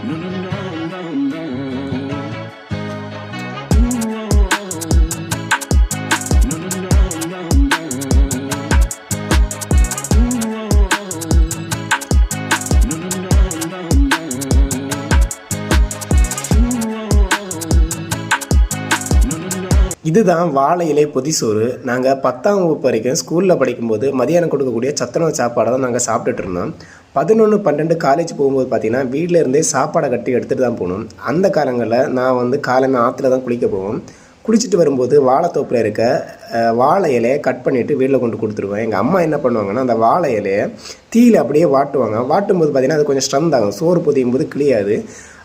No, no, no, no, no. No, no, no, no, no. No, no, no, no, no. இதுதான் வாழை இலை பொதிசோறு. நாங்கள் 10ஆம் வகுப்பு வரைக்கும் ஸ்கூலில் படிக்கும்போது மதியானம் கொடுக்கக்கூடிய சத்துணவு சாப்பாடை தான் நாங்கள் சாப்பிட்டுட்டு இருந்தோம். 11, 12 காலேஜ் போகும்போது பார்த்திங்கன்னா வீட்டில் இருந்தே சாப்பாடை கட்டி எடுத்துகிட்டு தான் போகணும். அந்த காலங்களில் நான் வந்து காலையில் ஆற்றுல தான் குளிக்க போவோம். குளிச்சுட்டு வரும்போது வாழைத்தோப்பில் இருக்க வாழை இலையை கட் பண்ணிவிட்டு வீட்டில் கொண்டு கொடுத்துருவேன். எங்கள் அம்மா என்ன பண்ணுவாங்கன்னா அந்த வாழை இலையை தீயில் அப்படியே வாட்டுவாங்க. வாட்டும்போது பார்த்திங்கன்னா அது கொஞ்சம் ஸ்ட்ரென்த் ஆகும். சோறு பொதியும் போது கிளியாது.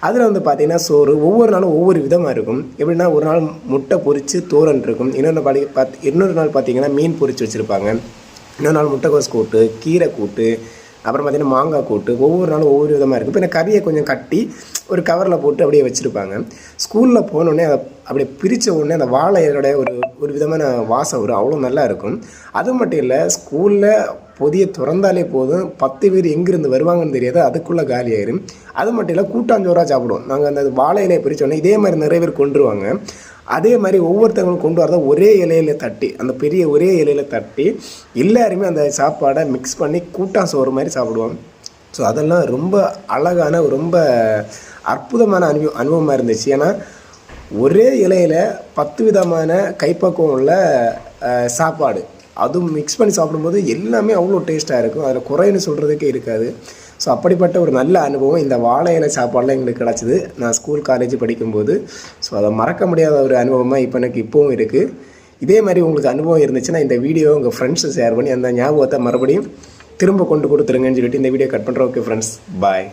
அதில் வந்து பார்த்திங்கன்னா சோறு ஒவ்வொரு நாளும் ஒவ்வொரு விதமாக இருக்கும். எப்படின்னா ஒரு நாள் முட்டை பொரித்து தோரன் இருக்கும். இன்னொரு நாள் பார்த்திங்கன்னா மீன் பொரித்து வச்சுருப்பாங்க. இன்னொரு நாள் முட்டைக்கோஸ் கூட்டு, கீரை கூட்டு, அப்புறம் பார்த்திங்கன்னா மாங்காய் கூட்டு. ஒவ்வொரு நாளும் ஒவ்வொரு விதமாக இருக்கும். இப்போ கறியை கொஞ்சம் கட்டி ஒரு கவரில் போட்டு அப்படியே வச்சுருப்பாங்க. ஸ்கூலில் போனோடனே அதை அப்படியே பிரித்த உடனே அந்த வாழை இலையோட ஒரு விதமான வாசம் வரும். அவ்வளோ நல்லா இருக்கும். அது மட்டும் இல்லை, ஸ்கூலில் பொதியை திறந்தாலே போதும் 10 பேர் எங்கேருந்து வருவாங்கன்னு தெரியாது, அதுக்குள்ளே காலி ஆயிரும். அது மட்டும் இல்லை, கூட்டாஞ்சோறாக சாப்பிடுவோம். நாங்கள் அந்த வாழை இலையை பிரித்தோடனே இதே மாதிரி நிறைய பேர் கொண்டுருவாங்க. அதே மாதிரி ஒவ்வொருத்தவங்களும் கொண்டு வரதை ஒரே இலையில் தட்டி, அந்த பெரிய ஒரே இலையில் தட்டி எல்லாருமே அந்த சாப்பாடை மிக்ஸ் பண்ணி கூட்டான் சோறு மாதிரி சாப்பிடுவோம். ஸோ அதெல்லாம் ரொம்ப அழகான ரொம்ப அற்புதமான அனுபவமாக இருந்துச்சு. ஏன்னா ஒரே இலையில் 10 விதமான கைப்பக்குவம் உள்ள சாப்பாடு, அதுவும் மிக்ஸ் பண்ணி சாப்பிடும்போது எல்லாமே அவ்வளோ டேஸ்ட்டாக இருக்கும். அதில் குறைன்னு சொல்கிறதுக்கே இருக்காது. ஸோ அப்படிப்பட்ட ஒரு நல்ல அனுபவம் இந்த வாழை இலை சாப்பாடெலாம் எங்களுக்கு கிடச்சிது நான் ஸ்கூல் காலேஜ் படிக்கும்போது. ஸோ அதை மறக்க முடியாத ஒரு அனுபவமாக இப்போ எனக்கு இப்போவும் இருக்குது. இதே மாதிரி உங்களுக்கு அனுபவம் இருந்துச்சுன்னா இந்த வீடியோ உங்கள் ஃப்ரெண்ட்ஸை ஷேர் பண்ணி அந்த ஞாபகத்தை மறுபடியும் திரும்ப கொண்டு கொடுத்துருங்கன்னு சொல்லிட்டு இந்த வீடியோ கட் பண்ணுறோம். ஓகே ஃப்ரெண்ட்ஸ், பாய்.